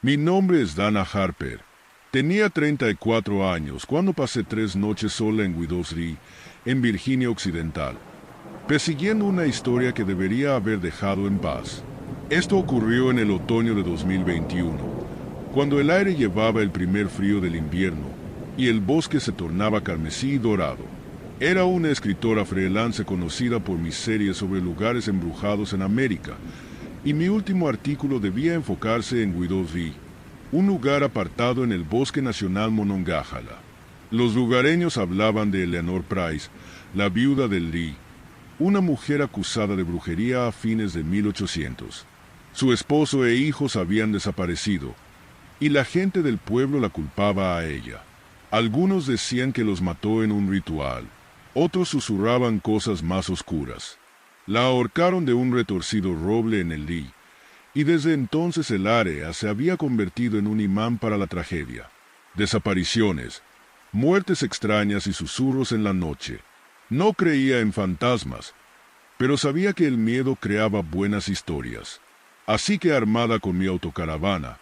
Mi nombre es Dana Harper. Tenía 34 años cuando pasé 3 noches sola en Widowsree, en Virginia Occidental, persiguiendo una historia que debería haber dejado en paz. Esto ocurrió en el otoño de 2021, cuando el aire llevaba el primer frío del invierno y el bosque se tornaba carmesí y dorado. Era una escritora freelance conocida por mis series sobre lugares embrujados en América, y mi último artículo debía enfocarse en Widowsree, un lugar apartado en el Bosque Nacional Monongahela. Los lugareños hablaban de Eleanor Price, la viuda del Lee, una mujer acusada de brujería a fines de 1800. Su esposo e hijos habían desaparecido, y la gente del pueblo la culpaba a ella. Algunos decían que los mató en un ritual, otros susurraban cosas más oscuras. La ahorcaron de un retorcido roble en el Lee, y desde entonces el área se había convertido en un imán para la tragedia. Desapariciones, muertes extrañas y susurros en la noche. No creía en fantasmas, pero sabía que el miedo creaba buenas historias. Así que, armada con mi autocaravana,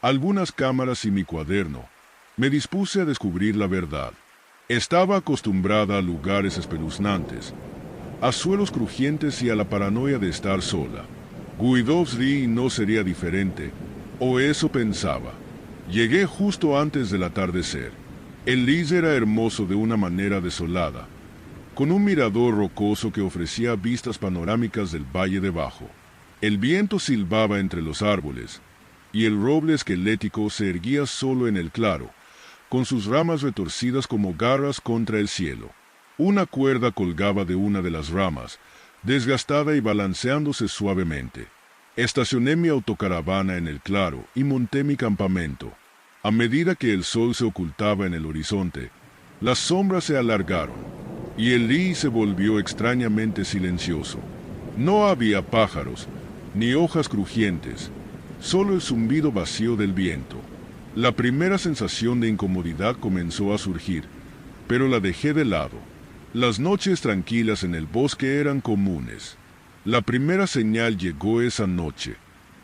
algunas cámaras y mi cuaderno, me dispuse a descubrir la verdad. Estaba acostumbrada a lugares espeluznantes, a suelos crujientes y a la paranoia de estar sola. Widowsree no sería diferente, o eso pensaba. Llegué justo antes del atardecer. El Lee era hermoso de una manera desolada, con un mirador rocoso que ofrecía vistas panorámicas del valle debajo. El viento silbaba entre los árboles, y el roble esquelético se erguía solo en el claro, con sus ramas retorcidas como garras contra el cielo. Una cuerda colgaba de una de las ramas, desgastada y balanceándose suavemente. Estacioné mi autocaravana en el claro y monté mi campamento. A medida que el sol se ocultaba en el horizonte, las sombras se alargaron, y el Lee se volvió extrañamente silencioso. No había pájaros, ni hojas crujientes, solo el zumbido vacío del viento. La primera sensación de incomodidad comenzó a surgir, pero la dejé de lado. Las noches tranquilas en el bosque eran comunes. La primera señal llegó esa noche.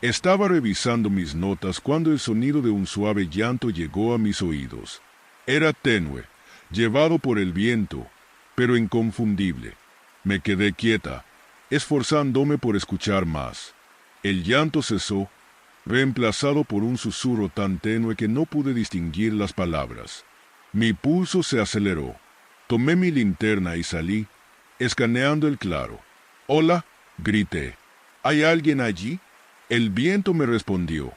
Estaba revisando mis notas cuando el sonido de un suave llanto llegó a mis oídos. Era tenue, llevado por el viento, pero inconfundible. Me quedé quieta, esforzándome por escuchar más. El llanto cesó, reemplazado por un susurro tan tenue que no pude distinguir las palabras. Mi pulso se aceleró. Tomé mi linterna y salí, escaneando el claro. «Hola», grité. «¿Hay alguien allí?» El viento me respondió.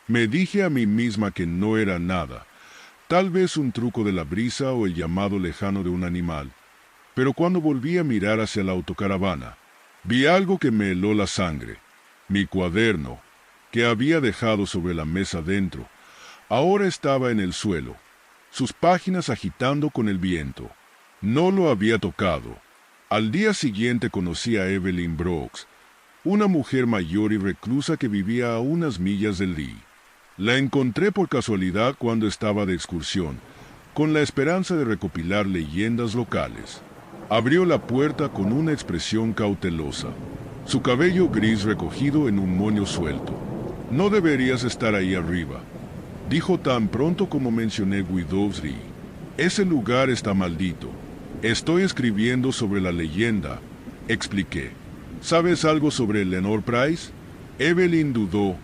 Me dije a mí misma que no era nada, tal vez un truco de la brisa o el llamado lejano de un animal. Pero cuando volví a mirar hacia la autocaravana, vi algo que me heló la sangre. Mi cuaderno, que había dejado sobre la mesa dentro, ahora estaba en el suelo, sus páginas agitando con el viento. No lo había tocado. Al día siguiente conocí a Evelyn Brooks, una mujer mayor y reclusa que vivía a unas millas del Lee. La encontré por casualidad cuando estaba de excursión, con la esperanza de recopilar leyendas locales. Abrió la puerta con una expresión cautelosa, su cabello gris recogido en un moño suelto. «No deberías estar ahí arriba», dijo tan pronto como mencioné Widowsree. «Ese lugar está maldito. Estoy escribiendo sobre la leyenda», expliqué. «¿Sabes algo sobre Eleanor Price?» Evelyn dudó,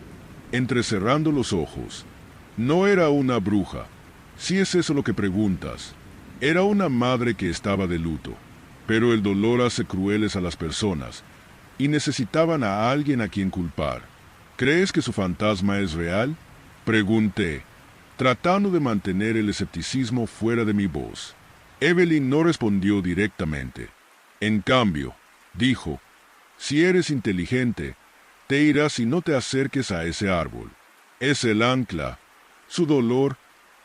entrecerrando los ojos. «No era una bruja, si es eso lo que preguntas. Era una madre que estaba de luto. Pero el dolor hace crueles a las personas, y necesitaban a alguien a quien culpar. ¿Crees que su fantasma es real?», pregunté, tratando de mantener el escepticismo fuera de mi voz. Evelyn no respondió directamente. En cambio, dijo, «Si eres inteligente, te irás y no te acerques a ese árbol. Es el ancla, su dolor,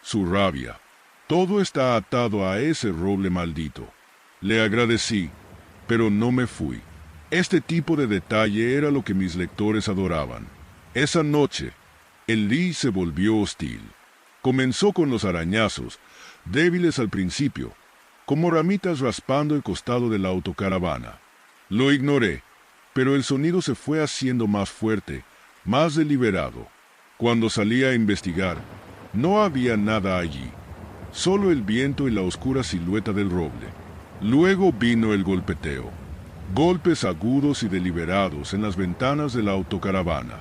su rabia. Todo está atado a ese roble maldito». Le agradecí, pero no me fui. Este tipo de detalle era lo que mis lectores adoraban. Esa noche, el Lee se volvió hostil. Comenzó con los arañazos, débiles al principio, como ramitas raspando el costado de la autocaravana. Lo ignoré, pero el sonido se fue haciendo más fuerte, más deliberado. Cuando salí a investigar, no había nada allí, solo el viento y la oscura silueta del roble. Luego vino el golpeteo. Golpes agudos y deliberados en las ventanas de la autocaravana.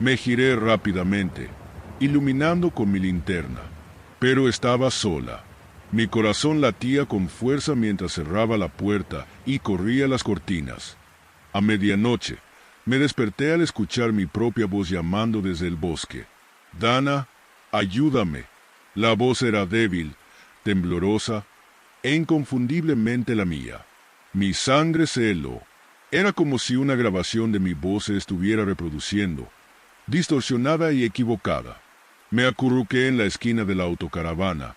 Me giré rápidamente, iluminando con mi linterna, pero estaba sola. Mi corazón latía con fuerza mientras cerraba la puerta y corría las cortinas. A medianoche, me desperté al escuchar mi propia voz llamando desde el bosque. «Dana, ayúdame». La voz era débil, temblorosa e inconfundiblemente la mía. Mi sangre se heló. Era como si una grabación de mi voz se estuviera reproduciendo, distorsionada y equivocada. Me acurruqué en la esquina de la autocaravana,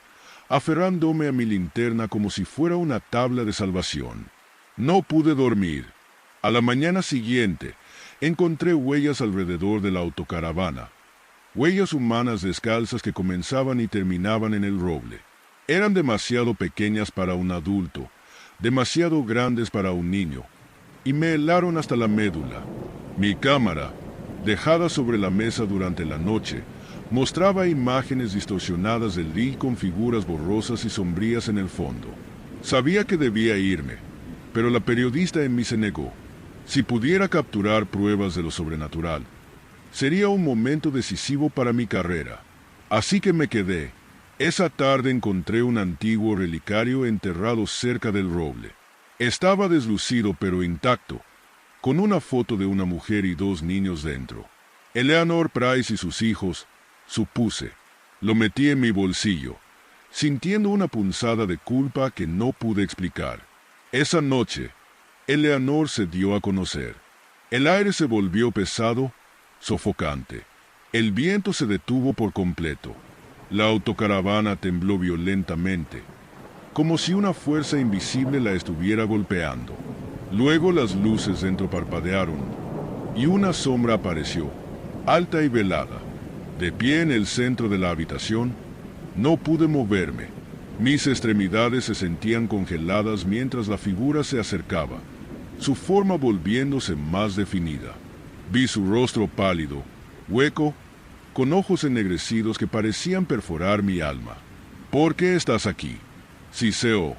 aferrándome a mi linterna como si fuera una tabla de salvación. No pude dormir. A la mañana siguiente, encontré huellas alrededor de la autocaravana. Huellas humanas descalzas que comenzaban y terminaban en el roble. Eran demasiado pequeñas para un adulto, demasiado grandes para un niño, y me helaron hasta la médula. Mi cámara, dejada sobre la mesa durante la noche, mostraba imágenes distorsionadas del Lee con figuras borrosas y sombrías en el fondo. Sabía que debía irme, pero la periodista en mí se negó. Si pudiera capturar pruebas de lo sobrenatural, sería un momento decisivo para mi carrera. Así que me quedé. Esa tarde encontré un antiguo relicario enterrado cerca del roble. Estaba deslucido pero intacto, con una foto de una mujer y 2 niños dentro. Eleanor Price y sus hijos, supuse. Lo metí en mi bolsillo, sintiendo una punzada de culpa que no pude explicar. Esa noche, Eleanor se dio a conocer. El aire se volvió pesado, sofocante. El viento se detuvo por completo. La autocaravana tembló violentamente, como si una fuerza invisible la estuviera golpeando. Luego las luces dentro parpadearon, y una sombra apareció, alta y velada. De pie en el centro de la habitación, no pude moverme. Mis extremidades se sentían congeladas mientras la figura se acercaba, su forma volviéndose más definida. Vi su rostro pálido, hueco, con ojos ennegrecidos que parecían perforar mi alma. «¿Por qué estás aquí?» siseó,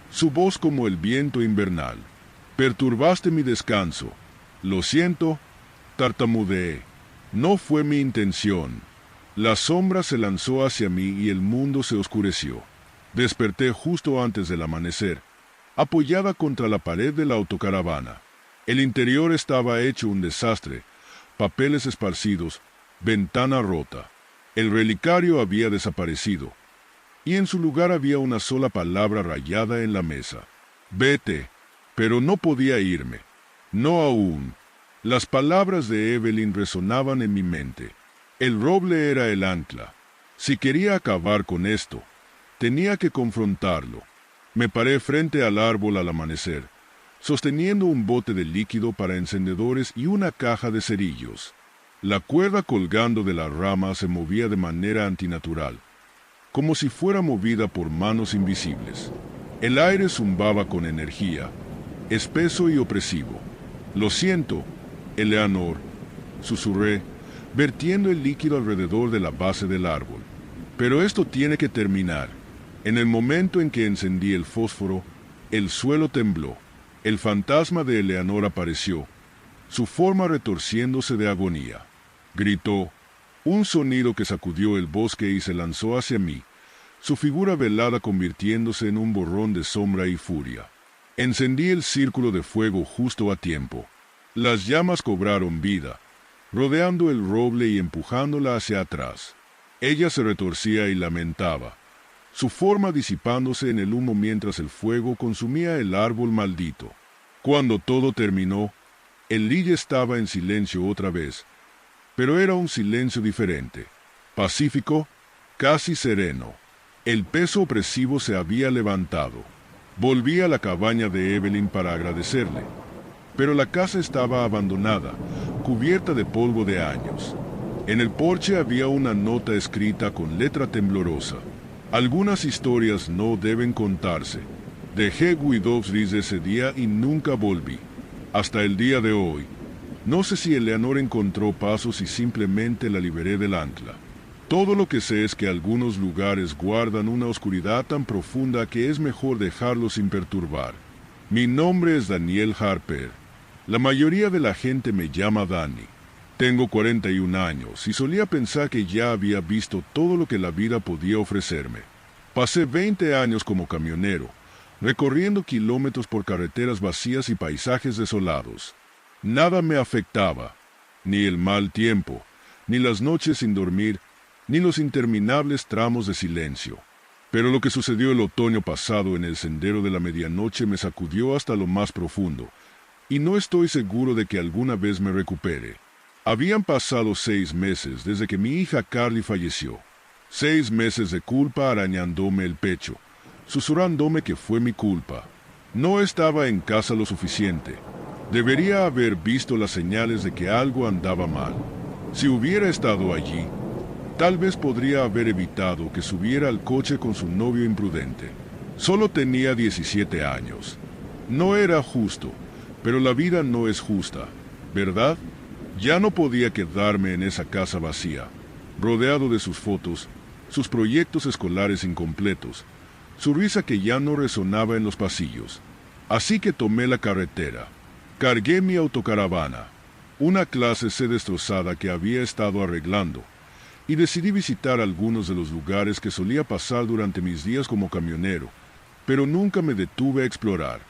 su voz como el viento invernal. «Perturbaste mi descanso». «Lo siento», tartamudeé. «No fue mi intención». La sombra se lanzó hacia mí y el mundo se oscureció. Desperté justo antes del amanecer, apoyada contra la pared de la autocaravana. El interior estaba hecho un desastre, papeles esparcidos, ventana rota. El relicario había desaparecido, y en su lugar había una sola palabra rayada en la mesa. «Vete». Pero no podía irme. No aún. Las palabras de Evelyn resonaban en mi mente. El roble era el ancla. Si quería acabar con esto, tenía que confrontarlo. Me paré frente al árbol al amanecer, sosteniendo un bote de líquido para encendedores y una caja de cerillos. La cuerda colgando de la rama se movía de manera antinatural, como si fuera movida por manos invisibles. El aire zumbaba con energía, espeso y opresivo. «Lo siento, Eleanor», susurré, vertiendo el líquido alrededor de la base del árbol. «Pero esto tiene que terminar». En el momento en que encendí el fósforo, el suelo tembló. El fantasma de Eleanor apareció, su forma retorciéndose de agonía. Gritó, un sonido que sacudió el bosque y se lanzó hacia mí, su figura velada convirtiéndose en un borrón de sombra y furia. Encendí el círculo de fuego justo a tiempo. Las llamas cobraron vida, rodeando el roble y empujándola hacia atrás. Ella se retorcía y lamentaba, su forma disipándose en el humo mientras el fuego consumía el árbol maldito. Cuando todo terminó, el Lee estaba en silencio otra vez, pero era un silencio diferente, pacífico, casi sereno. El peso opresivo se había levantado. Volví a la cabaña de Evelyn para agradecerle, pero la casa estaba abandonada, cubierta de polvo de años. En el porche había una nota escrita con letra temblorosa. Algunas historias no deben contarse. Dejé Guidovs ese día y nunca volví. Hasta el día de hoy, No sé si Eleanor encontró pasos y simplemente la liberé del ancla. Todo lo que sé es que algunos lugares guardan una oscuridad tan profunda que es mejor dejarlos sin perturbar. Mi nombre es Daniel Harper. La mayoría de la gente me llama Danny. Tengo 41 años y solía pensar que ya había visto todo lo que la vida podía ofrecerme. Pasé 20 años como camionero, recorriendo kilómetros por carreteras vacías y paisajes desolados. Nada me afectaba, ni el mal tiempo, ni las noches sin dormir, ni los interminables tramos de silencio. Pero lo que sucedió el otoño pasado en el Sendero de la Medianoche me sacudió hasta lo más profundo, y no estoy seguro de que alguna vez me recupere. Habían pasado 6 meses desde que mi hija Carly falleció. 6 meses de culpa arañándome el pecho, susurrándome que fue mi culpa. No estaba en casa lo suficiente. Debería haber visto las señales de que algo andaba mal. Si hubiera estado allí, tal vez podría haber evitado que subiera al coche con su novio imprudente. Solo tenía 17 años. No era justo, pero la vida no es justa, ¿verdad? Ya no podía quedarme en esa casa vacía, rodeado de sus fotos, sus proyectos escolares incompletos, su risa que ya no resonaba en los pasillos. Así que tomé la carretera. Cargué mi autocaravana, una clase C destrozada que había estado arreglando, y decidí visitar algunos de los lugares que solía pasar durante mis días como camionero, pero nunca me detuve a explorar.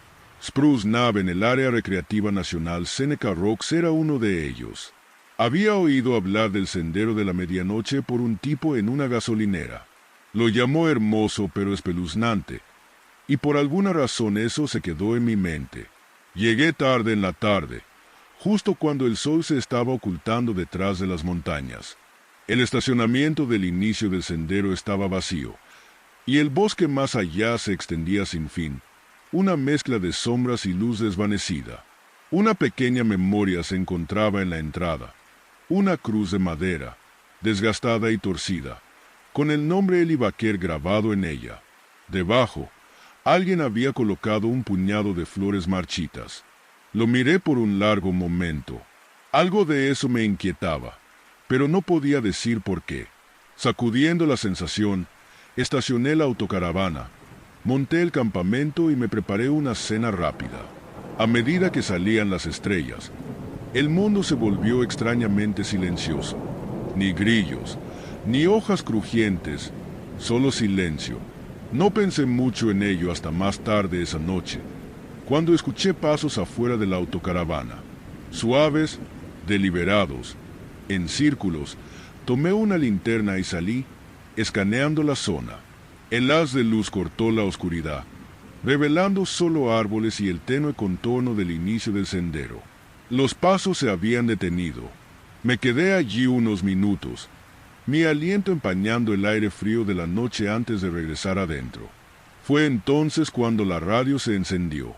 Spruce Knob en el área recreativa nacional Seneca Rocks era uno de ellos. Había oído hablar del Sendero de la Medianoche por un tipo en una gasolinera. Lo llamó hermoso pero espeluznante, y por alguna razón eso se quedó en mi mente. Llegué tarde en la tarde, justo cuando el sol se estaba ocultando detrás de las montañas. El estacionamiento del inicio del sendero estaba vacío, y el bosque más allá se extendía sin fin, una mezcla de sombras y luz desvanecida. Una pequeña memoria se encontraba en la entrada, una cruz de madera, desgastada y torcida, con el nombre Eli Baker grabado en ella. Debajo, alguien había colocado un puñado de flores marchitas. Lo miré por un largo momento. Algo de eso me inquietaba, pero no podía decir por qué. Sacudiendo la sensación, estacioné la autocaravana, monté el campamento y me preparé una cena rápida. A medida que salían las estrellas, el mundo se volvió extrañamente silencioso. Ni grillos, ni hojas crujientes, solo silencio. No pensé mucho en ello hasta más tarde esa noche, cuando escuché pasos afuera de la autocaravana. Suaves, deliberados, en círculos, tomé una linterna y salí, escaneando la zona. El haz de luz cortó la oscuridad, revelando solo árboles y el tenue contorno del inicio del sendero. Los pasos se habían detenido. Me quedé allí unos minutos, mi aliento empañando el aire frío de la noche antes de regresar adentro. Fue entonces cuando la radio se encendió.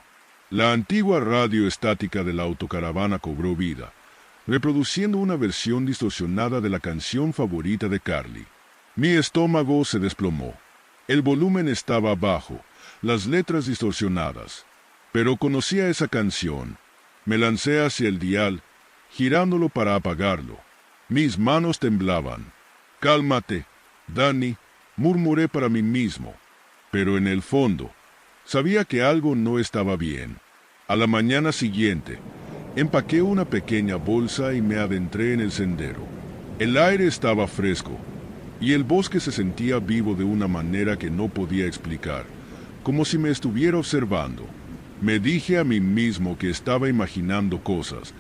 La antigua radio estática de la autocaravana cobró vida, reproduciendo una versión distorsionada de la canción favorita de Carly. Mi estómago se desplomó. El volumen estaba bajo, las letras distorsionadas. Pero conocía esa canción. Me lancé hacia el dial, girándolo para apagarlo. Mis manos temblaban. «Cálmate, Danny», murmuré para mí mismo. Pero en el fondo, sabía que algo no estaba bien. A la mañana siguiente, empaqué una pequeña bolsa y me adentré en el sendero. El aire estaba fresco, y el bosque se sentía vivo de una manera que no podía explicar, como si me estuviera observando. Me dije a mí mismo que estaba imaginando cosas,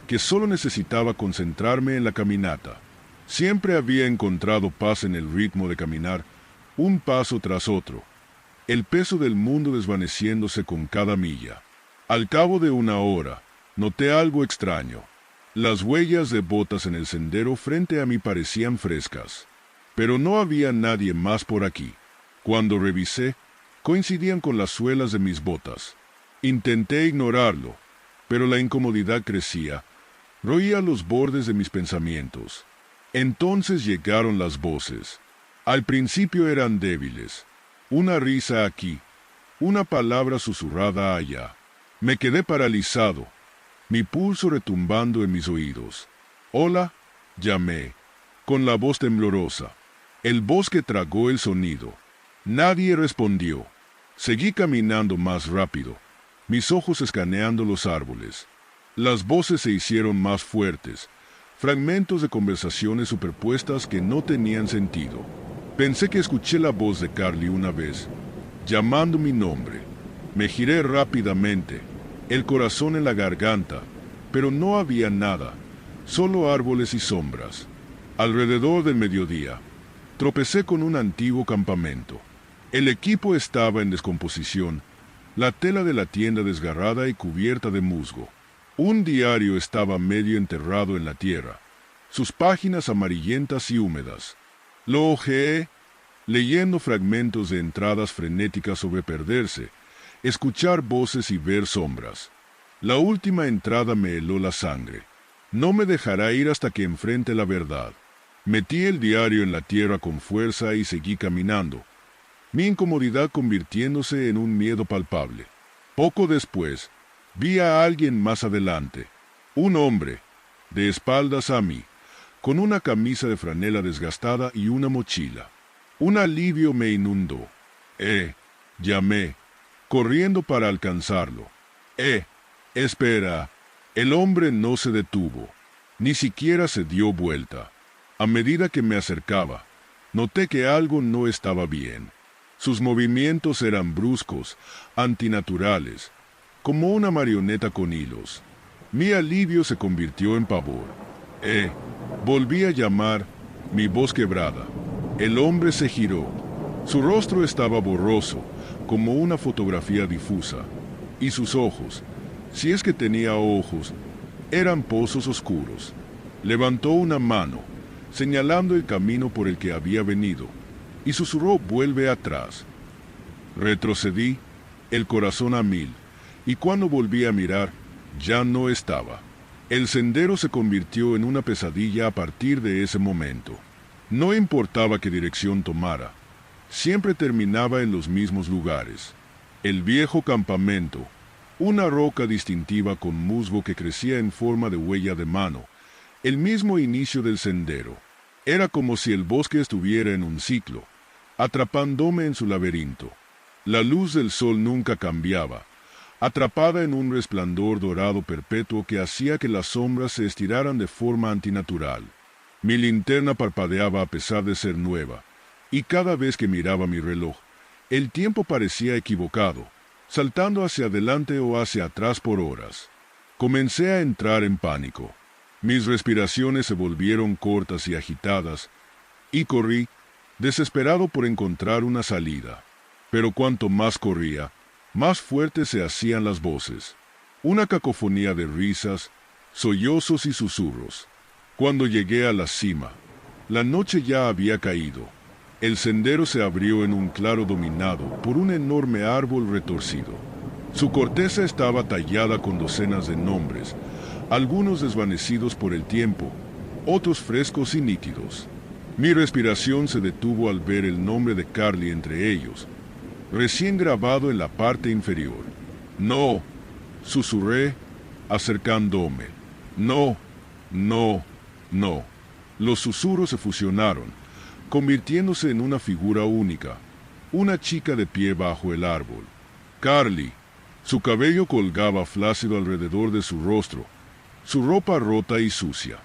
que solo necesitaba concentrarme en la caminata. Siempre había encontrado paz en el ritmo de caminar, un paso tras otro, el peso del mundo desvaneciéndose con cada milla. Al cabo de una hora, noté algo extraño. Las huellas de botas en el sendero frente a mí parecían frescas. Pero no había nadie más por aquí. Cuando revisé, coincidían con las suelas de mis botas. Intenté ignorarlo, pero la incomodidad crecía. Roía los bordes de mis pensamientos. Entonces llegaron las voces. Al principio eran débiles. Una risa aquí, una palabra susurrada allá. Me quedé paralizado, mi pulso retumbando en mis oídos. «Hola», llamé, con la voz temblorosa. El bosque tragó el sonido. Nadie respondió. Seguí caminando más rápido, mis ojos escaneando los árboles. Las voces se hicieron más fuertes, fragmentos de conversaciones superpuestas que no tenían sentido. Pensé que escuché la voz de Carly una vez, llamando mi nombre. Me giré rápidamente, el corazón en la garganta, pero no había nada, solo árboles y sombras. Alrededor del mediodía, tropecé con un antiguo campamento. El equipo estaba en descomposición, la tela de la tienda desgarrada y cubierta de musgo. Un diario estaba medio enterrado en la tierra, sus páginas amarillentas y húmedas. Lo hojeé, leyendo fragmentos de entradas frenéticas sobre perderse, escuchar voces y ver sombras. La última entrada me heló la sangre. No me dejará ir hasta que enfrente la verdad. Metí el diario en la tierra con fuerza y seguí caminando, mi incomodidad convirtiéndose en un miedo palpable. Poco después, vi a alguien más adelante, un hombre, de espaldas a mí, con una camisa de franela desgastada y una mochila. Un alivio me inundó. Llamé, corriendo para alcanzarlo. Espera. El hombre no se detuvo, ni siquiera se dio vuelta. A medida que me acercaba, noté que algo no estaba bien. Sus movimientos eran bruscos, antinaturales, como una marioneta con hilos. Mi alivio se convirtió en pavor. Volví a llamar, mi voz quebrada. El hombre se giró. Su rostro estaba borroso, como una fotografía difusa, y sus ojos, si es que tenía ojos, eran pozos oscuros. Levantó una mano, señalando el camino por el que había venido, y susurró: «Vuelve atrás». Retrocedí, el corazón a mil, y cuando volví a mirar, ya no estaba. El sendero se convirtió en una pesadilla a partir de ese momento. No importaba qué dirección tomara, siempre terminaba en los mismos lugares. El viejo campamento, una roca distintiva con musgo que crecía en forma de huella de mano, el mismo inicio del sendero. Era como si el bosque estuviera en un ciclo, atrapándome en su laberinto. La luz del sol nunca cambiaba, atrapada en un resplandor dorado perpetuo que hacía que las sombras se estiraran de forma antinatural. Mi linterna parpadeaba a pesar de ser nueva, y cada vez que miraba mi reloj, el tiempo parecía equivocado, saltando hacia adelante o hacia atrás por horas. Comencé a entrar en pánico. Mis respiraciones se volvieron cortas y agitadas, y corrí, desesperado por encontrar una salida. Pero cuanto más corría, más fuertes se hacían las voces. Una cacofonía de risas, sollozos y susurros. Cuando llegué a la cima, la noche ya había caído. El sendero se abrió en un claro dominado por un enorme árbol retorcido. Su corteza estaba tallada con docenas de nombres, algunos desvanecidos por el tiempo, otros frescos y nítidos. Mi respiración se detuvo al ver el nombre de Carly entre ellos, recién grabado en la parte inferior. «No», susurré, acercándome. «No, no, no». Los susurros se fusionaron, convirtiéndose en una figura única, una chica de pie bajo el árbol. Carly. Su cabello colgaba flácido alrededor de su rostro, su ropa rota y sucia.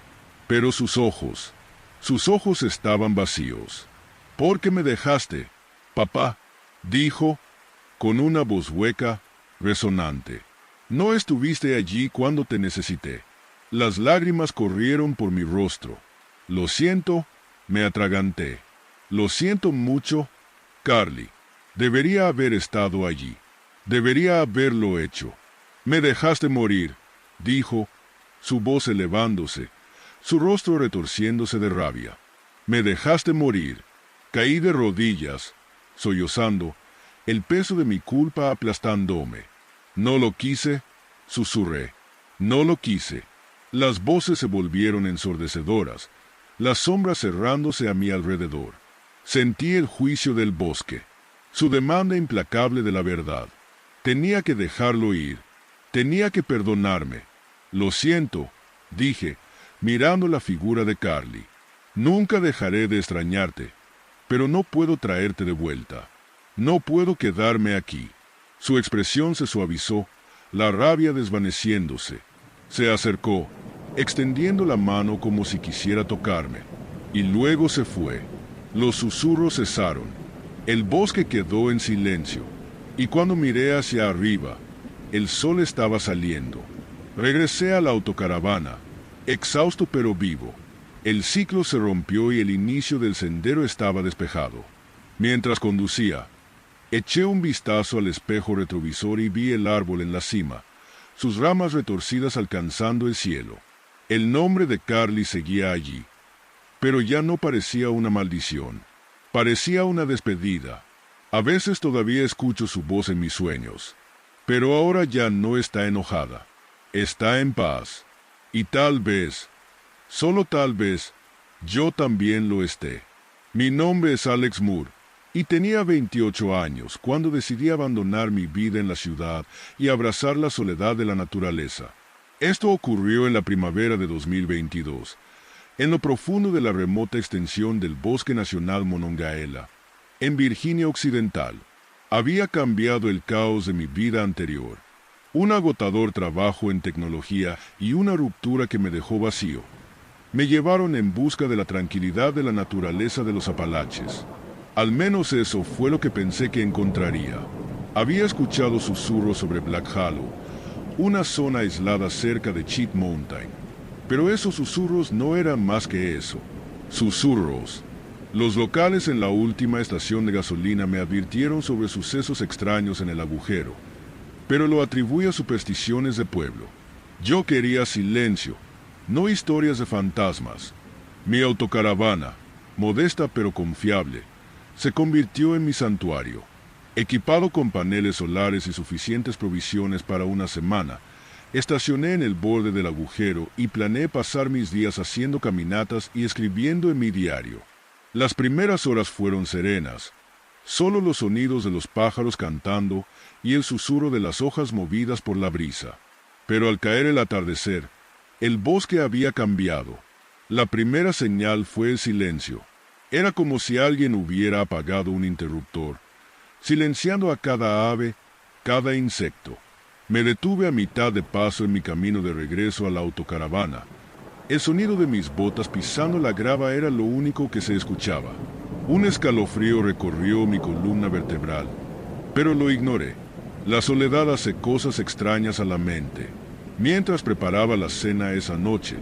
Pero sus ojos estaban vacíos. «¿Por qué me dejaste, papá?», dijo, con una voz hueca, resonante. «No estuviste allí cuando te necesité». Las lágrimas corrieron por mi rostro. «Lo siento», me atraganté. «Lo siento mucho, Carly. Debería haber estado allí. Debería haberlo hecho». «Me dejaste morir», dijo, su voz elevándose, su rostro retorciéndose de rabia. «Me dejaste morir». Caí de rodillas, sollozando, el peso de mi culpa aplastándome. «No lo quise», susurré. «No lo quise». Las voces se volvieron ensordecedoras, las sombras cerrándose a mi alrededor. Sentí el juicio del bosque, su demanda implacable de la verdad. Tenía que dejarlo ir, tenía que perdonarme, Lo siento, dije, mirando la figura de Carly. Nunca dejaré de extrañarte, pero no puedo traerte de vuelta. No puedo quedarme aquí. Su expresión se suavizó, la rabia desvaneciéndose. Se acercó, extendiendo la mano como si quisiera tocarme, y luego se fue. Los susurros cesaron. El bosque quedó en silencio, y cuando miré hacia arriba, el sol estaba saliendo. Regresé a la autocaravana, exhausto pero vivo. El ciclo se rompió y el inicio del sendero estaba despejado. Mientras conducía, eché un vistazo al espejo retrovisor y vi el árbol en la cima, sus ramas retorcidas alcanzando el cielo. El nombre de Carly seguía allí, pero ya no parecía una maldición. Parecía una despedida. A veces todavía escucho su voz en mis sueños, pero ahora ya no está enojada. Está en paz. Y tal vez, solo tal vez, yo también lo esté. Mi nombre es Alex Moore, y tenía 28 años cuando decidí abandonar mi vida en la ciudad y abrazar la soledad de la naturaleza. Esto ocurrió en la primavera de 2022, en lo profundo de la remota extensión del Bosque Nacional Monongahela, en Virginia Occidental. Había cambiado el caos de mi vida anterior. Un agotador trabajo en tecnología y una ruptura que me dejó vacío. Me llevaron en busca de la tranquilidad de la naturaleza de los Apalaches. Al menos eso fue lo que pensé que encontraría. Había escuchado susurros sobre Black Hollow, una zona aislada cerca de Cheat Mountain. Pero esos susurros no eran más que eso. Susurros. Los locales en la última estación de gasolina me advirtieron sobre sucesos extraños en el agujero, pero lo atribuí a supersticiones de pueblo. Yo quería silencio, no historias de fantasmas. Mi autocaravana, modesta pero confiable, se convirtió en mi santuario. Equipado con paneles solares y suficientes provisiones para una semana, estacioné en el borde del agujero y planeé pasar mis días haciendo caminatas y escribiendo en mi diario. Las primeras horas fueron serenas, solo los sonidos de los pájaros cantando y el susurro de las hojas movidas por la brisa. Pero al caer el atardecer, el bosque había cambiado. La primera señal fue el silencio. Era como si alguien hubiera apagado un interruptor, silenciando a cada ave, cada insecto. Me detuve a mitad de paso en mi camino de regreso a la autocaravana. El sonido de mis botas pisando la grava era lo único que se escuchaba. Un escalofrío recorrió mi columna vertebral, pero lo ignoré. La soledad hace cosas extrañas a la mente. Mientras preparaba la cena esa noche,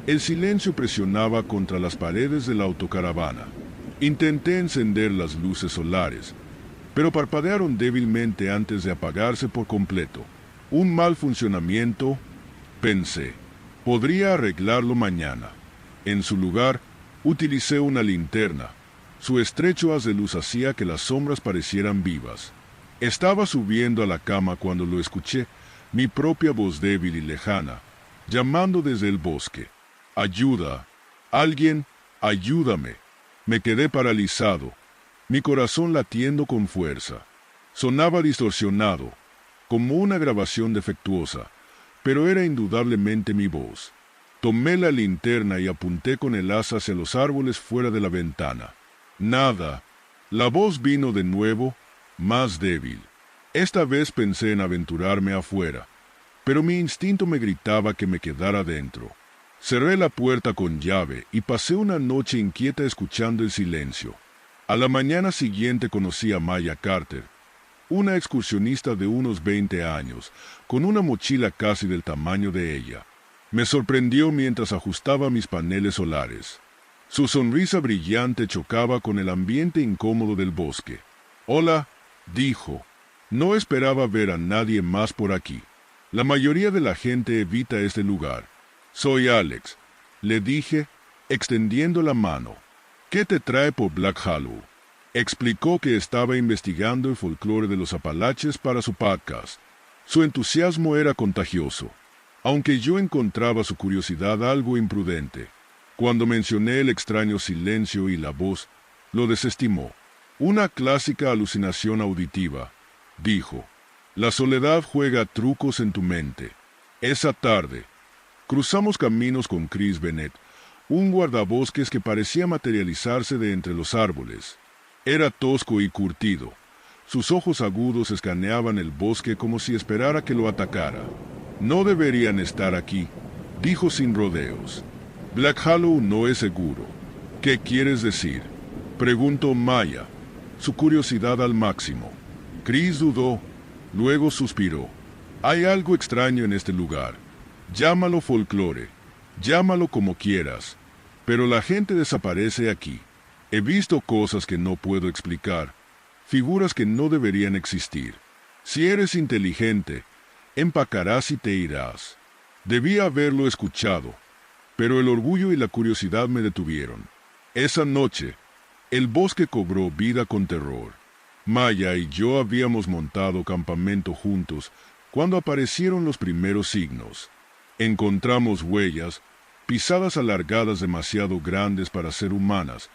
el silencio presionaba contra las paredes de la autocaravana. Intenté encender las luces solares, pero parpadearon débilmente antes de apagarse por completo. Un mal funcionamiento, pensé. Podría arreglarlo mañana. En su lugar, utilicé una linterna. Su estrecho haz de luz hacía que las sombras parecieran vivas. Estaba subiendo a la cama cuando lo escuché, mi propia voz débil y lejana, llamando desde el bosque. «Ayuda. Alguien, ayúdame». Me quedé paralizado, mi corazón latiendo con fuerza. Sonaba distorsionado, como una grabación defectuosa, pero era indudablemente mi voz. Tomé la linterna y apunté con el haz hacia los árboles fuera de la ventana. Nada. La voz vino de nuevo, más débil. Esta vez pensé en aventurarme afuera, pero mi instinto me gritaba que me quedara dentro. Cerré la puerta con llave y pasé una noche inquieta escuchando el silencio. A la mañana siguiente conocí a Maya Carter, una excursionista de unos 20 años, con una mochila casi del tamaño de ella. Me sorprendió mientras ajustaba mis paneles solares. Su sonrisa brillante chocaba con el ambiente incómodo del bosque. «Hola», dijo. No esperaba ver a nadie más por aquí. La mayoría de la gente evita este lugar. «Soy Alex», le dije, extendiendo la mano. «¿Qué te trae por Black Hollow?» Explicó que estaba investigando el folclore de los Apalaches para su podcast. Su entusiasmo era contagioso, aunque yo encontraba su curiosidad algo imprudente. Cuando mencioné el extraño silencio y la voz, lo desestimó. «Una clásica alucinación auditiva», dijo. «La soledad juega trucos en tu mente». Esa tarde, Cruzamos caminos con Chris Bennett, un guardabosques que parecía materializarse de entre los árboles. Era tosco y curtido. Sus ojos agudos escaneaban el bosque como si esperara que lo atacara. No deberían estar aquí, dijo sin rodeos. Black Hollow no es seguro. ¿Qué quieres decir? Preguntó Maya, su curiosidad al máximo. Chris dudó, luego suspiró. Hay algo extraño en este lugar. Llámalo folclore, llámalo como quieras, pero la gente desaparece aquí. He visto cosas que no puedo explicar, figuras que no deberían existir. Si eres inteligente, empacarás y te irás. Debía haberlo escuchado, pero el orgullo y la curiosidad me detuvieron. Esa noche, el bosque cobró vida con terror. Maya y yo habíamos montado campamento juntos cuando aparecieron los primeros signos. Encontramos huellas, pisadas alargadas demasiado grandes para ser humanas,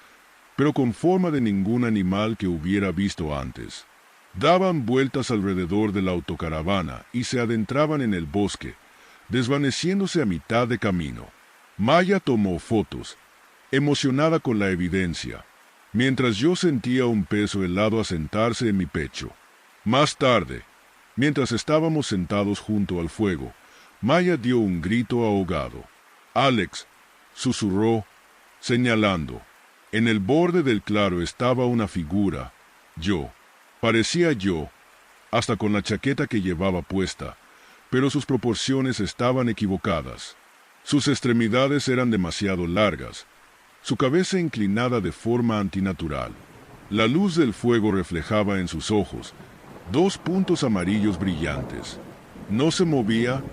pero con forma de ningún animal que hubiera visto antes. Daban vueltas alrededor de la autocaravana y se adentraban en el bosque, desvaneciéndose a mitad de camino. Maya tomó fotos, emocionada con la evidencia, mientras yo sentía un peso helado asentarse en mi pecho. Más tarde, mientras estábamos sentados junto al fuego, Maya dio un grito ahogado. Alex, susurró, señalando. En el borde del claro estaba una figura. Parecía yo, hasta con la chaqueta que llevaba puesta, pero sus proporciones estaban equivocadas. Sus extremidades eran demasiado largas, su cabeza inclinada de forma antinatural. La luz del fuego reflejaba en sus ojos 2 puntos amarillos brillantes. No se movía,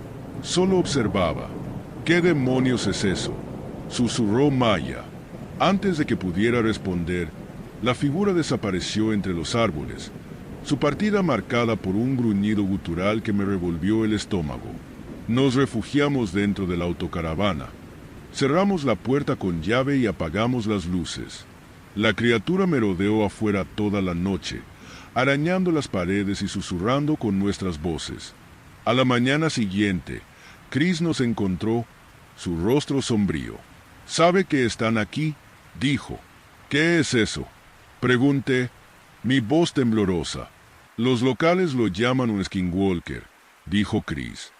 solo observaba. ¿Qué demonios es eso?, susurró Maya. Antes de que pudiera responder, la figura desapareció entre los árboles, su partida marcada por un gruñido gutural que me revolvió el estómago. Nos refugiamos dentro de la autocaravana. Cerramos la puerta con llave y apagamos las luces. La criatura merodeó afuera toda la noche, arañando las paredes y susurrando con nuestras voces. A la mañana siguiente, Chris nos encontró, su rostro sombrío. «¿Sabe que están aquí?», dijo. «¿Qué es eso?», pregunté, mi voz temblorosa. «Los locales lo llaman un skinwalker», dijo Chris.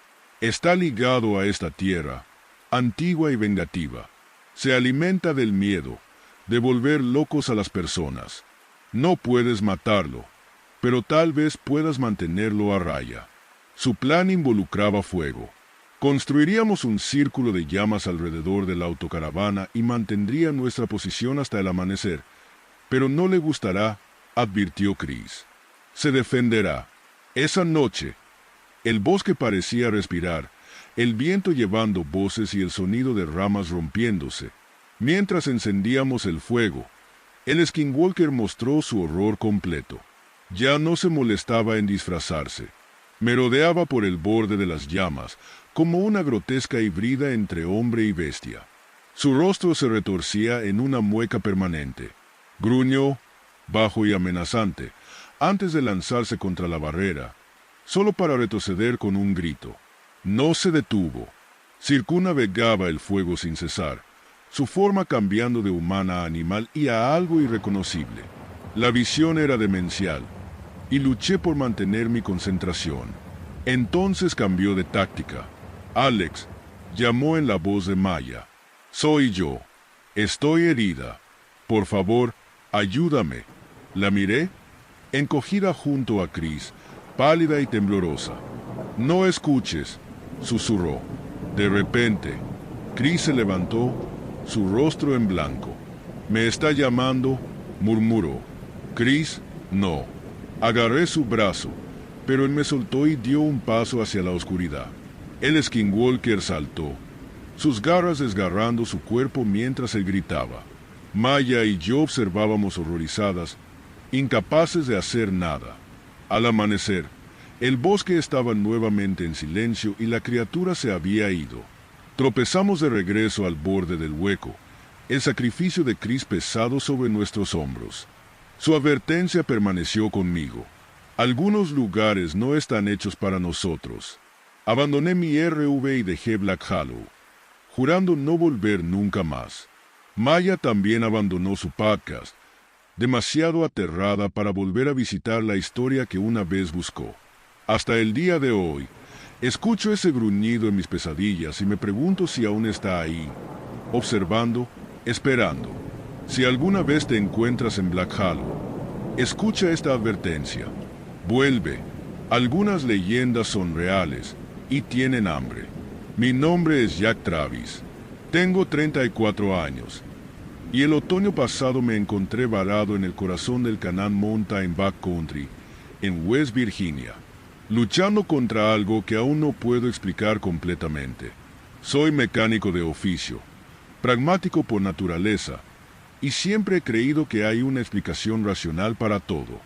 «Está ligado a esta tierra, antigua y vengativa. Se alimenta del miedo, de volver locos a las personas. No puedes matarlo, pero tal vez puedas mantenerlo a raya». Su plan involucraba fuego. Construiríamos un círculo de llamas alrededor de la autocaravana y mantendría nuestra posición hasta el amanecer. Pero no le gustará, advirtió Chris. Se defenderá. Esa noche, el bosque parecía respirar, el viento llevando voces y el sonido de ramas rompiéndose. Mientras encendíamos el fuego, el skinwalker mostró su horror completo. Ya no se molestaba en disfrazarse. Merodeaba por el borde de las llamas, como una grotesca híbrida entre hombre y bestia. Su rostro se retorcía en una mueca permanente. Gruñó, bajo y amenazante, antes de lanzarse contra la barrera, solo para retroceder con un grito. No se detuvo. Circunnavegaba el fuego sin cesar, su forma cambiando de humana a animal y a algo irreconocible. La visión era demencial, y luché por mantener mi concentración. Entonces cambió de táctica. «Alex», llamó en la voz de Maya. «Soy yo. Estoy herida. Por favor, ayúdame». La miré, encogida junto a Chris, pálida y temblorosa. «No escuches», susurró. De repente, Chris se levantó, su rostro en blanco. «¿Me está llamando?», murmuró. «Chris, no». Agarré su brazo, pero él me soltó y dio un paso hacia la oscuridad. El skinwalker saltó, sus garras desgarrando su cuerpo mientras él gritaba. Maya y yo observábamos horrorizadas, incapaces de hacer nada. Al amanecer, el bosque estaba nuevamente en silencio y la criatura se había ido. Tropezamos de regreso al borde del hueco, el sacrificio de Chris pesado sobre nuestros hombros. Su advertencia permaneció conmigo. Algunos lugares no están hechos para nosotros. Abandoné mi RV y dejé Black Hollow. jurando no volver nunca más. Maya también abandonó su podcast, demasiado aterrada para volver a visitar la historia que una vez buscó. Hasta el día de hoy, escucho ese gruñido en mis pesadillas y me pregunto si aún está ahí, observando, esperando. Si alguna vez te encuentras en Black Hollow, escucha esta advertencia. Vuelve. Algunas leyendas son reales y tienen hambre. Mi nombre es Jack Travis. Tengo 34 años. Y el otoño pasado me encontré varado en el corazón del Canaan Mountain Backcountry, en West Virginia, luchando contra algo que aún no puedo explicar completamente. Soy mecánico de oficio, pragmático por naturaleza, y siempre he creído que hay una explicación racional para todo.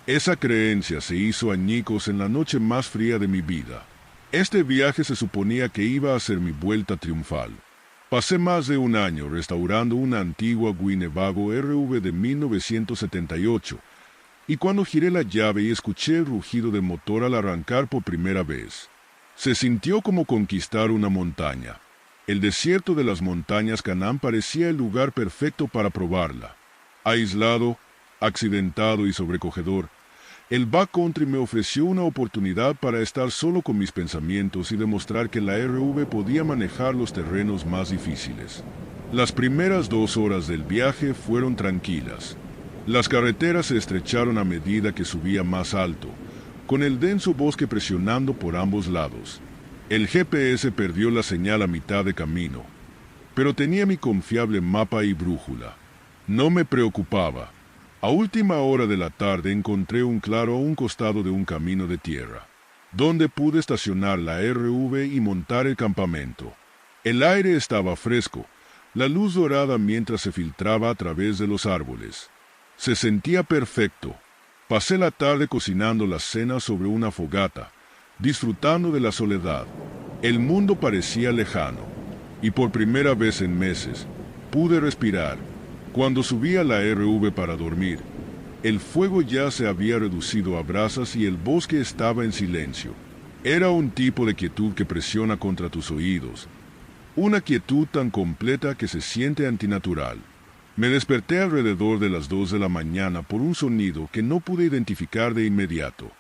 Esa creencia se hizo añicos en la noche más fría de mi vida. Este viaje se suponía que iba a ser mi vuelta triunfal. Pasé más de un año restaurando una antigua Winnebago RV de 1978, y cuando giré la llave y escuché el rugido del motor al arrancar por primera vez, se sintió como conquistar una montaña. El desierto de las montañas Canaan parecía el lugar perfecto para probarla. Aislado, accidentado y sobrecogedor, el backcountry me ofreció una oportunidad para estar solo con mis pensamientos y demostrar que la RV podía manejar los terrenos más difíciles. Las primeras 2 horas del viaje fueron tranquilas. Las carreteras se estrecharon a medida que subía más alto, con el denso bosque presionando por ambos lados. El GPS perdió la señal a mitad de camino, pero tenía mi confiable mapa y brújula. No me preocupaba. A última hora de la tarde encontré un claro a un costado de un camino de tierra, donde pude estacionar la RV y montar el campamento. El aire estaba fresco, la luz dorada mientras se filtraba a través de los árboles. Se sentía perfecto. Pasé la tarde cocinando la cena sobre una fogata, disfrutando de la soledad. El mundo parecía lejano, y por primera vez en meses, pude respirar. Cuando subí a la RV para dormir, el fuego ya se había reducido a brasas y el bosque estaba en silencio. Era un tipo de quietud que presiona contra tus oídos, una quietud tan completa que se siente antinatural. Me desperté alrededor de las 2 de la mañana por un sonido que no pude identificar de inmediato.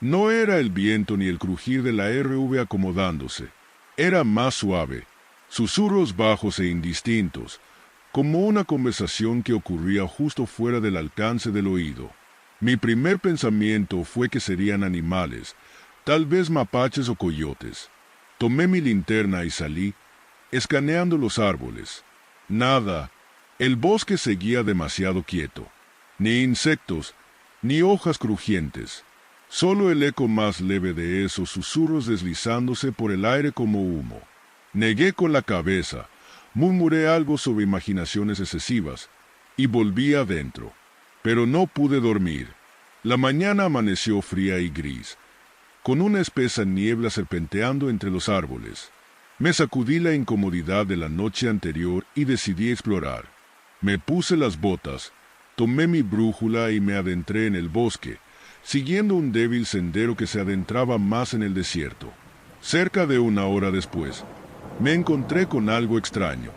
No era el viento ni el crujir de la RV acomodándose. Era más suave, susurros bajos e indistintos, como una conversación que ocurría justo fuera del alcance del oído. Mi primer pensamiento fue que serían animales, tal vez mapaches o coyotes. Tomé mi linterna y salí, escaneando los árboles. Nada. El bosque seguía demasiado quieto. Ni insectos, ni hojas crujientes. Solo el eco más leve de esos susurros deslizándose por el aire como humo. Negué con la cabeza. Murmuré algo sobre imaginaciones excesivas, y volví adentro. Pero no pude dormir. La mañana amaneció fría y gris, con una espesa niebla serpenteando entre los árboles. Me sacudí la incomodidad de la noche anterior y decidí explorar. Me puse las botas, tomé mi brújula y me adentré en el bosque, siguiendo un débil sendero que se adentraba más en el desierto. Cerca de 1 hora después, me encontré con algo extraño.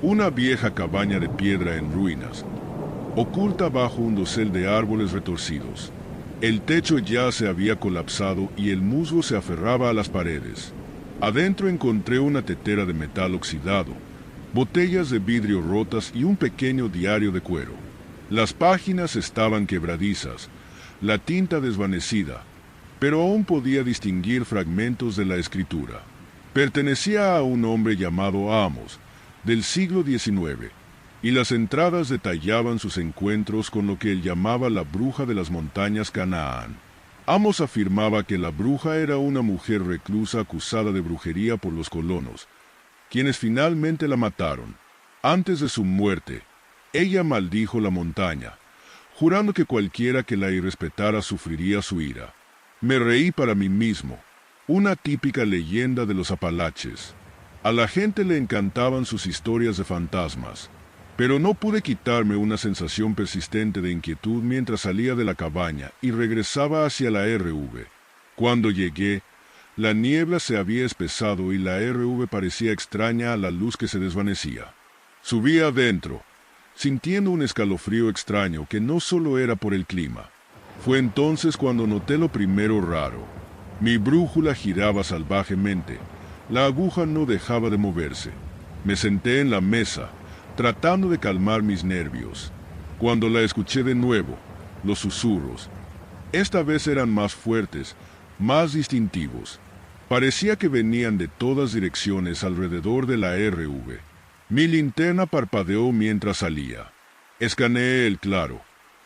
Una vieja cabaña de piedra en ruinas, oculta bajo un dosel de árboles retorcidos. El techo ya se había colapsado y el musgo se aferraba a las paredes. Adentro encontré una tetera de metal oxidado, botellas de vidrio rotas y un pequeño diario de cuero. Las páginas estaban quebradizas, la tinta desvanecida, pero aún podía distinguir fragmentos de la escritura. Pertenecía a un hombre llamado Amos, del siglo XIX, y las entradas detallaban sus encuentros con lo que él llamaba la bruja de las montañas Canaán. Amos afirmaba que la bruja era una mujer reclusa acusada de brujería por los colonos, quienes finalmente la mataron. Antes de su muerte, ella maldijo la montaña, jurando que cualquiera que la irrespetara sufriría su ira. Me reí para mí mismo. Una típica leyenda de los Apalaches. A la gente le encantaban sus historias de fantasmas, pero no pude quitarme una sensación persistente de inquietud mientras salía de la cabaña y regresaba hacia la RV. Cuando llegué, La niebla se había espesado y la RV parecía extraña a la luz que se desvanecía. Subí adentro, sintiendo un escalofrío extraño que no solo era por el clima. Fue entonces cuando noté lo primero raro. Mi brújula giraba salvajemente. La aguja no dejaba de moverse. Me senté en la mesa, tratando de calmar mis nervios. Cuando la escuché de nuevo, los susurros. Esta vez eran más fuertes, más distintivos. Parecía que venían de todas direcciones alrededor de la RV. Mi linterna parpadeó mientras salía. Escaneé el claro,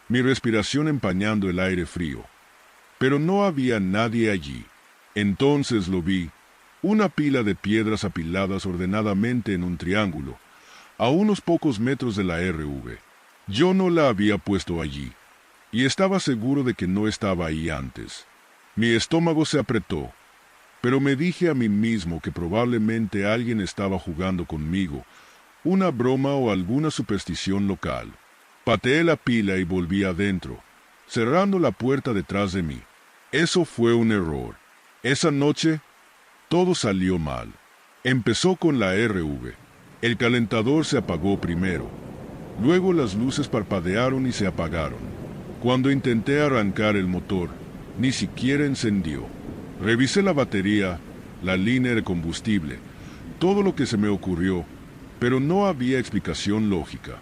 mi respiración empañando el aire frío. Pero no había nadie allí. Entonces lo vi, una pila de piedras apiladas ordenadamente en un triángulo, a unos pocos metros de la RV. Yo no la había puesto allí, y estaba seguro de que no estaba ahí antes. Mi estómago se apretó, pero me dije a mí mismo que probablemente alguien estaba jugando conmigo, una broma o alguna superstición local. Pateé la pila y volví adentro, cerrando la puerta detrás de mí. Eso fue un error. Esa noche, todo salió mal. Empezó con la RV. El calentador se apagó primero. Luego las luces parpadearon y se apagaron. Cuando intenté arrancar el motor, ni siquiera encendió. Revisé la batería, la línea de combustible, todo lo que se me ocurrió, pero no había explicación lógica.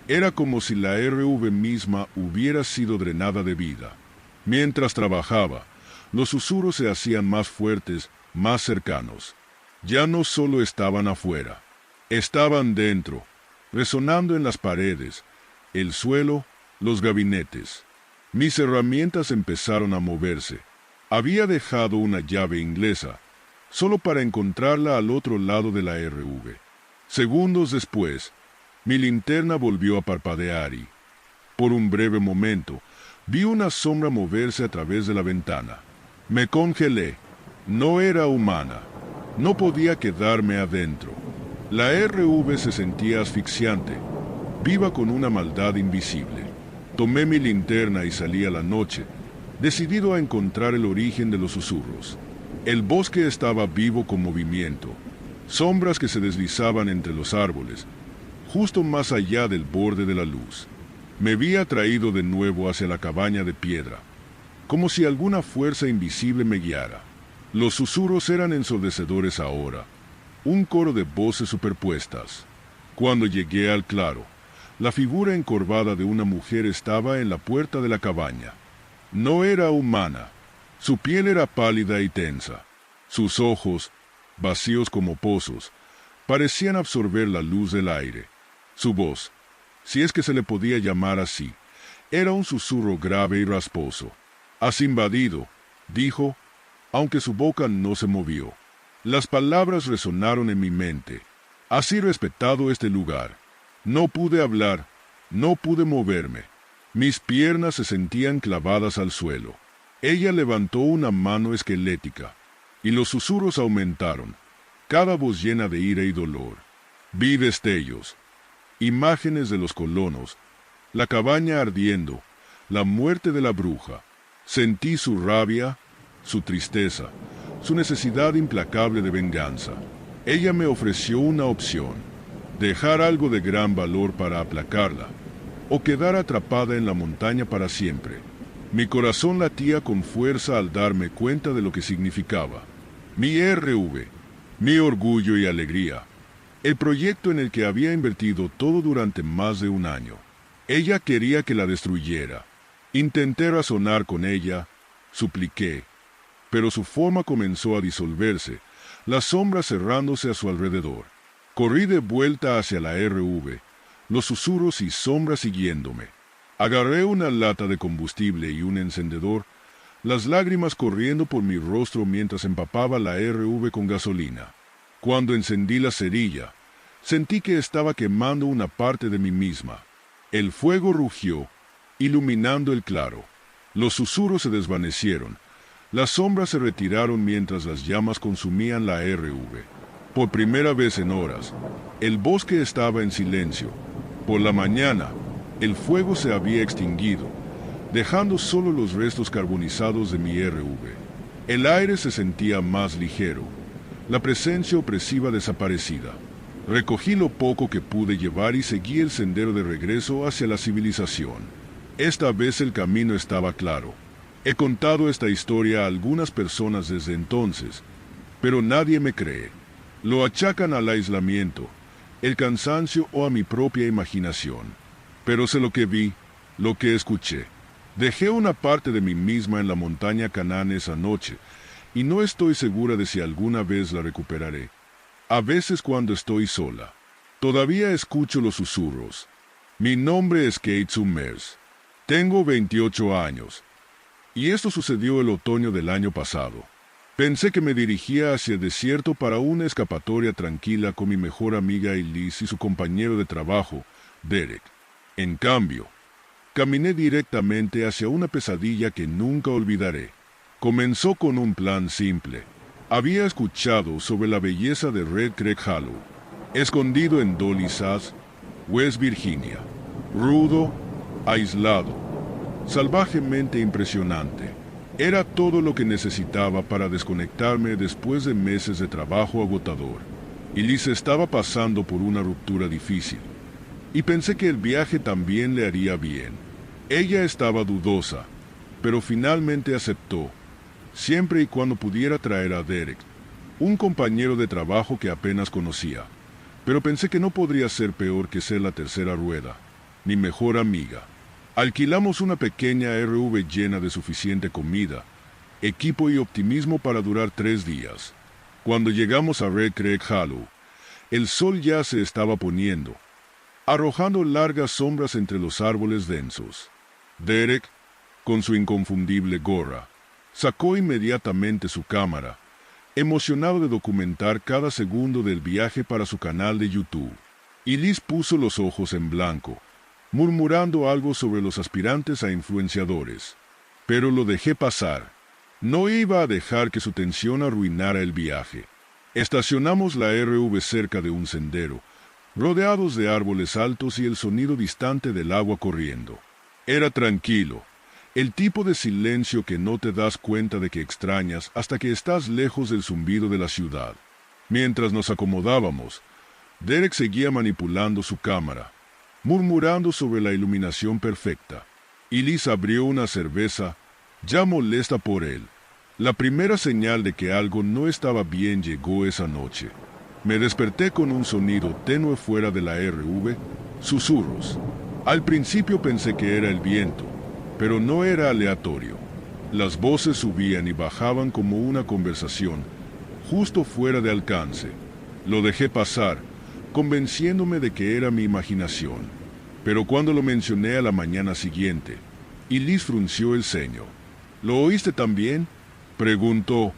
Era como si la RV misma hubiera sido drenada de vida. Mientras trabajaba, los susurros se hacían más fuertes, más cercanos. Ya no solo estaban afuera, estaban dentro, resonando en las paredes, el suelo, los gabinetes. Mis herramientas empezaron a moverse. Había dejado una llave inglesa, solo para encontrarla al otro lado de la RV. Segundos después, mi linterna volvió a parpadear y, por un breve momento, vi una sombra moverse a través de la ventana. Me congelé. No era humana. No podía quedarme adentro. La RV se sentía asfixiante, viva con una maldad invisible. Tomé mi linterna y salí a la noche, decidido a encontrar el origen de los susurros. El bosque estaba vivo con movimiento, sombras que se deslizaban entre los árboles, justo más allá del borde de la luz. Me vi atraído de nuevo hacia la cabaña de piedra, como si alguna fuerza invisible me guiara. Los susurros eran ensordecedores ahora, un coro de voces superpuestas. Cuando llegué al claro, la figura encorvada de una mujer estaba en la puerta de la cabaña. No era humana. Su piel era pálida y tensa. Sus ojos, vacíos como pozos, parecían absorber la luz del aire. Su voz, si es que se le podía llamar así, era un susurro grave y rasposo. «Has invadido», dijo, aunque su boca no se movió. Las palabras resonaron en mi mente. «Has irrespetado este lugar». No pude hablar, no pude moverme. Mis piernas se sentían clavadas al suelo. Ella levantó una mano esquelética, y los susurros aumentaron, cada voz llena de ira y dolor. Vi destellos, imágenes de los colonos, la cabaña ardiendo, la muerte de la bruja. Sentí su rabia, su tristeza, su necesidad implacable de venganza. Ella me ofreció una opción: dejar algo de gran valor para aplacarla, o quedar atrapada en la montaña para siempre. Mi corazón latía con fuerza al darme cuenta de lo que significaba. Mi RV, mi orgullo y alegría, el proyecto en el que había invertido todo durante más de un año. Ella quería que la destruyera. Intenté razonar con ella, supliqué, pero su forma comenzó a disolverse, las sombras cerrándose a su alrededor. Corrí de vuelta hacia la RV, los susurros y sombras siguiéndome. Agarré una lata de combustible y un encendedor, las lágrimas corriendo por mi rostro mientras empapaba la RV con gasolina. Cuando encendí la cerilla, sentí que estaba quemando una parte de mí misma. El fuego rugió, iluminando el claro. Los susurros se desvanecieron. Las sombras se retiraron mientras las llamas consumían la RV. Por primera vez en horas, el bosque estaba en silencio. Por la mañana, el fuego se había extinguido, dejando solo los restos carbonizados de mi RV. El aire se sentía más ligero, la presencia opresiva desaparecida. Recogí lo poco que pude llevar y seguí el sendero de regreso hacia la civilización. Esta vez el camino estaba claro. He contado esta historia a algunas personas desde entonces, pero nadie me cree. Lo achacan al aislamiento, el cansancio o a mi propia imaginación. Pero sé lo que vi, lo que escuché. Dejé una parte de mí misma en la montaña Canaán esa noche, y no estoy segura de si alguna vez la recuperaré. A veces cuando estoy sola, todavía escucho los susurros. Mi nombre es Kate Summers. Tengo 28 años. Y esto sucedió el otoño del año pasado. Pensé que me dirigía hacia el desierto para una escapatoria tranquila con mi mejor amiga Elise y su compañero de trabajo, Derek. En cambio, caminé directamente hacia una pesadilla que nunca olvidaré. Comenzó con un plan simple. Había escuchado sobre la belleza de Red Creek Hollow, escondido en Dolly Sass, West Virginia. Rudo, aislado, salvajemente impresionante. Era todo lo que necesitaba para desconectarme después de meses de trabajo agotador. Elise estaba pasando por una ruptura difícil, y pensé que el viaje también le haría bien. Ella estaba dudosa, pero finalmente aceptó, siempre y cuando pudiera traer a Derek, un compañero de trabajo que apenas conocía. Pero pensé que no podría ser peor que ser la tercera rueda, mi mejor amiga. Alquilamos una pequeña RV llena de suficiente comida, equipo y optimismo para durar 3 días. Cuando llegamos a Red Creek Hollow, el sol ya se estaba poniendo, arrojando largas sombras entre los árboles densos. Derek, con su inconfundible gorra, sacó inmediatamente su cámara, emocionado de documentar cada segundo del viaje para su canal de YouTube. Y Liz puso los ojos en blanco, murmurando algo sobre los aspirantes a influenciadores. Pero lo dejé pasar. No iba a dejar que su tensión arruinara el viaje. Estacionamos la RV cerca de un sendero, rodeados de árboles altos y el sonido distante del agua corriendo. Era tranquilo, el tipo de silencio que no te das cuenta de que extrañas hasta que estás lejos del zumbido de la ciudad. Mientras nos acomodábamos, Derek seguía manipulando su cámara, murmurando sobre la iluminación perfecta. Y Liz abrió una cerveza, ya molesta por él. La primera señal de que algo no estaba bien llegó esa noche. Me desperté con un sonido tenue fuera de la RV, susurros. Al principio pensé que era el viento, pero no era aleatorio. Las voces subían y bajaban como una conversación, justo fuera de alcance. Lo dejé pasar, convenciéndome de que era mi imaginación. Pero cuando lo mencioné a la mañana siguiente, y Liz frunció el ceño. ¿Lo oíste también?, preguntó,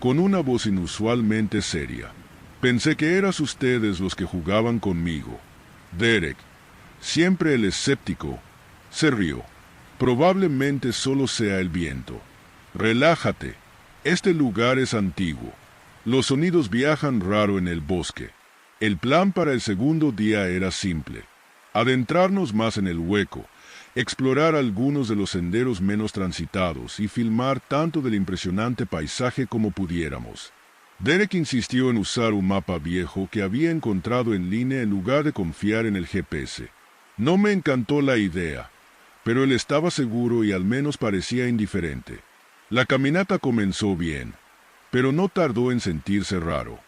con una voz inusualmente seria. Pensé que eras ustedes los que jugaban conmigo. Derek, siempre el escéptico, se rió. Probablemente solo sea el viento. Relájate, este lugar es antiguo. Los sonidos viajan raro en el bosque. El plan para el segundo día era simple: adentrarnos más en el hueco, explorar algunos de los senderos menos transitados y filmar tanto del impresionante paisaje como pudiéramos. Derek insistió en usar un mapa viejo que había encontrado en línea en lugar de confiar en el GPS. No me encantó la idea, pero él estaba seguro y al menos parecía indiferente. La caminata comenzó bien, pero no tardó en sentirse raro.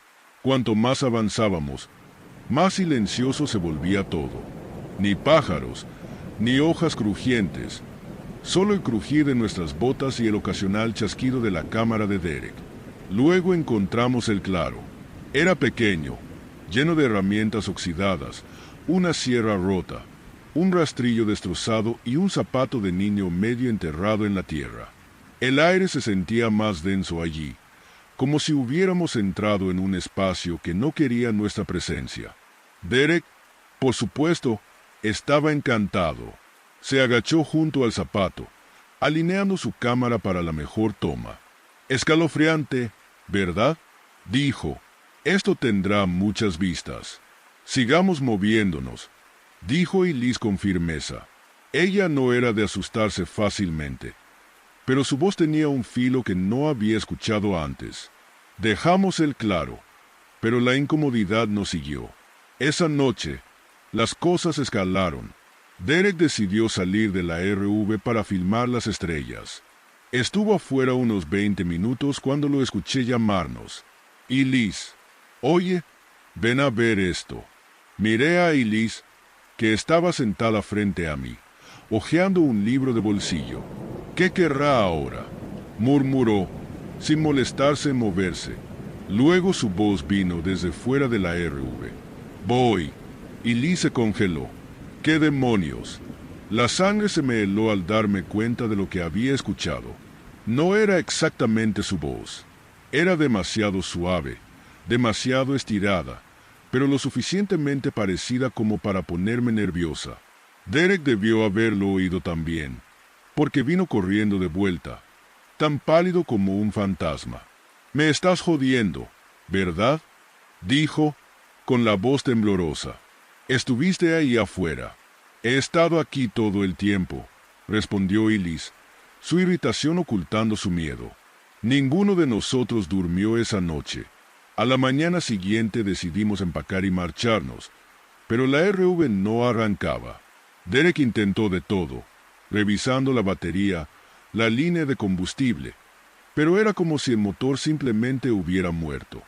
Cuanto más avanzábamos, más silencioso se volvía todo. Ni pájaros, ni hojas crujientes, solo el crujir de nuestras botas y el ocasional chasquido de la cámara de Derek. Luego encontramos el claro. Era pequeño, lleno de herramientas oxidadas, una sierra rota, un rastrillo destrozado y un zapato de niño medio enterrado en la tierra. El aire se sentía más denso allí, como si hubiéramos entrado en un espacio que no quería nuestra presencia. Derek, por supuesto, estaba encantado. Se agachó junto al zapato, alineando su cámara para la mejor toma. Escalofriante, ¿verdad?, dijo. Esto tendrá muchas vistas. Sigamos moviéndonos, dijo Elise con firmeza. Ella no era de asustarse fácilmente, pero su voz tenía un filo que no había escuchado antes. Dejamos el claro, pero la incomodidad nos siguió. Esa noche, las cosas escalaron. Derek decidió salir de la RV para filmar las estrellas. Estuvo afuera unos 20 minutos cuando lo escuché llamarnos. Elise, oye, ven a ver esto. Miré a Elise, que estaba sentada frente a mí, hojeando un libro de bolsillo. ¿Qué querrá ahora?, murmuró, sin molestarse en moverse. Luego su voz vino desde fuera de la RV. Voy. Elise se congeló. ¡Qué demonios! La sangre se me heló al darme cuenta de lo que había escuchado. No era exactamente su voz. Era demasiado suave, demasiado estirada, pero lo suficientemente parecida como para ponerme nerviosa. Derek debió haberlo oído también, porque vino corriendo de vuelta, tan pálido como un fantasma. «Me estás jodiendo, ¿verdad?», dijo, con la voz temblorosa. «Estuviste ahí afuera». «He estado aquí todo el tiempo», respondió Elise, su irritación ocultando su miedo. Ninguno de nosotros durmió esa noche. A la mañana siguiente decidimos empacar y marcharnos, pero la RV no arrancaba. Derek intentó de todo, revisando la batería, la línea de combustible, pero era como si el motor simplemente hubiera muerto.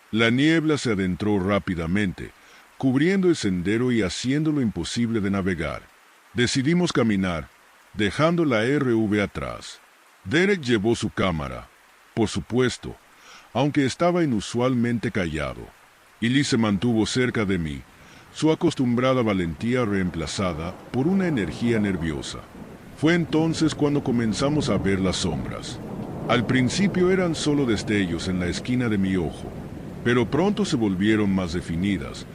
La niebla se adentró rápidamente, cubriendo el sendero y haciéndolo imposible de navegar. Decidimos caminar, dejando la RV atrás. Derek llevó su cámara, por supuesto, aunque estaba inusualmente callado. Elise se mantuvo cerca de mí, su acostumbrada valentía reemplazada por una energía nerviosa. Fue entonces cuando comenzamos a ver las sombras. Al principio eran solo destellos en la esquina de mi ojo, pero pronto se volvieron más definidas,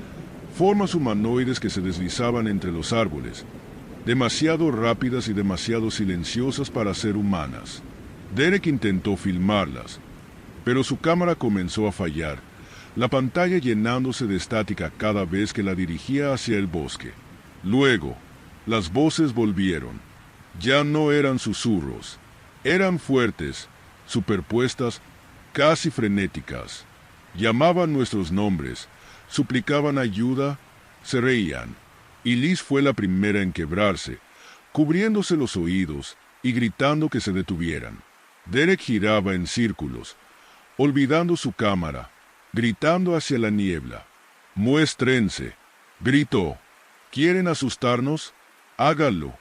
formas humanoides que se deslizaban entre los árboles, demasiado rápidas y demasiado silenciosas para ser humanas. Derek intentó filmarlas, pero su cámara comenzó a fallar, la pantalla llenándose de estática cada vez que la dirigía hacia el bosque. Luego, las voces volvieron. Ya no eran susurros, eran fuertes, superpuestas, casi frenéticas. Llamaban nuestros nombres, suplicaban ayuda, se reían. Elise fue la primera en quebrarse, cubriéndose los oídos y gritando que se detuvieran. Derek giraba en círculos, olvidando su cámara, gritando hacia la niebla. «Muéstrense», gritó. «¿Quieren asustarnos? Háganlo».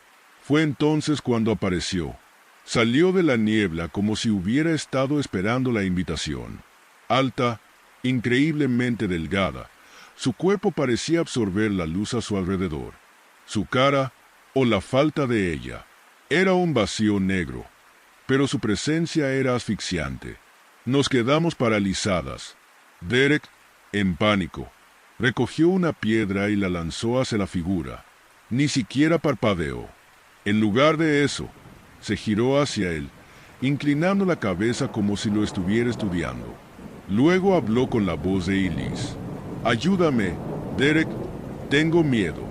Fue entonces cuando apareció. Salió de la niebla como si hubiera estado esperando la invitación. Alta, increíblemente delgada, su cuerpo parecía absorber la luz a su alrededor. Su cara, o la falta de ella, era un vacío negro, pero su presencia era asfixiante. Nos quedamos paralizadas. Derek, en pánico, recogió una piedra y la lanzó hacia la figura. Ni siquiera parpadeó. En lugar de eso, se giró hacia él, inclinando la cabeza como si lo estuviera estudiando. Luego habló con la voz de Elise. «Ayúdame, Derek, tengo miedo».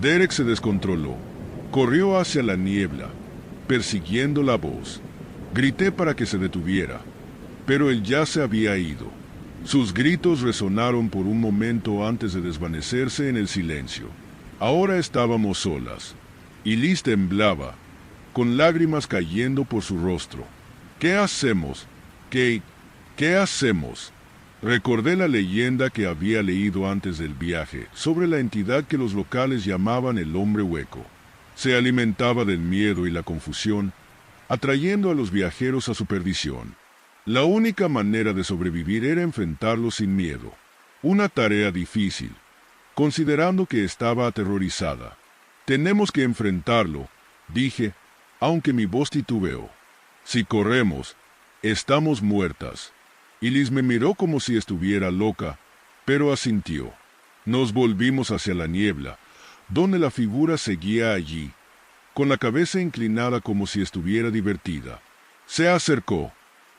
Derek se descontroló. Corrió hacia la niebla, persiguiendo la voz. Grité para que se detuviera, pero él ya se había ido. Sus gritos resonaron por un momento antes de desvanecerse en el silencio. Ahora estábamos solas. Elise temblaba, con lágrimas cayendo por su rostro. «¿Qué hacemos, Kate? ¿Qué hacemos?». Recordé la leyenda que había leído antes del viaje sobre la entidad que los locales llamaban el hombre hueco. Se alimentaba del miedo y la confusión, atrayendo a los viajeros a su perdición. La única manera de sobrevivir era enfrentarlo sin miedo. Una tarea difícil, considerando que estaba aterrorizada. «Tenemos que enfrentarlo», dije, aunque mi voz titubeó. «Si corremos, estamos muertas». Elise me miró como si estuviera loca, pero asintió. Nos volvimos hacia la niebla, donde la figura seguía allí, con la cabeza inclinada como si estuviera divertida. Se acercó.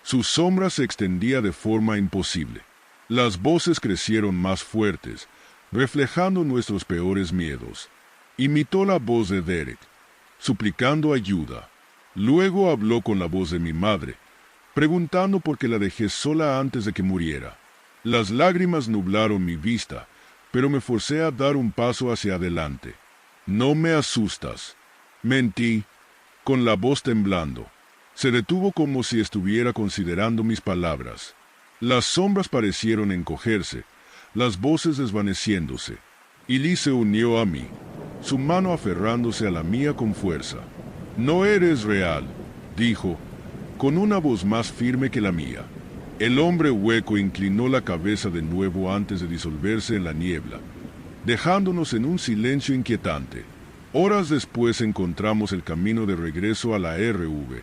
Su sombra se extendía de forma imposible. Las voces crecieron más fuertes, reflejando nuestros peores miedos. Imitó la voz de Derek, suplicando ayuda. Luego habló con la voz de mi madre, preguntando por qué la dejé sola antes de que muriera. Las lágrimas nublaron mi vista, pero me forcé a dar un paso hacia adelante. «No me asustas», mentí, con la voz temblando. Se detuvo como si estuviera considerando mis palabras. Las sombras parecieron encogerse, las voces desvaneciéndose, y Lee se unió a mí, su mano aferrándose a la mía con fuerza. «No eres real», dijo, con una voz más firme que la mía. El hombre hueco inclinó la cabeza de nuevo antes de disolverse en la niebla, dejándonos en un silencio inquietante. Horas después encontramos el camino de regreso a la RV,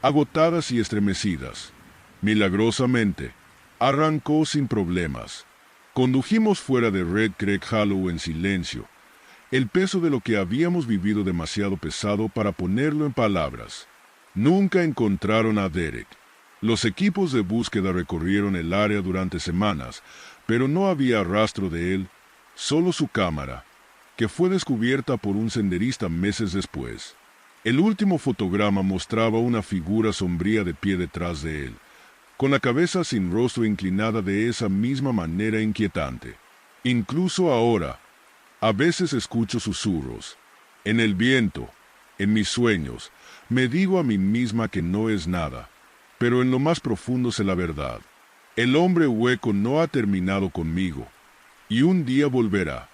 agotadas y estremecidas. Milagrosamente, arrancó sin problemas. Condujimos fuera de Red Creek Hollow en silencio, el peso de lo que habíamos vivido demasiado pesado para ponerlo en palabras. Nunca encontraron a Derek. Los equipos de búsqueda recorrieron el área durante semanas, pero no había rastro de él, solo su cámara, que fue descubierta por un senderista meses después. El último fotograma mostraba una figura sombría de pie detrás de él, con la cabeza sin rostro inclinada de esa misma manera inquietante. Incluso ahora, a veces escucho susurros. En el viento, en mis sueños, me digo a mí misma que no es nada, pero en lo más profundo sé la verdad. El hombre hueco no ha terminado conmigo, y un día volverá.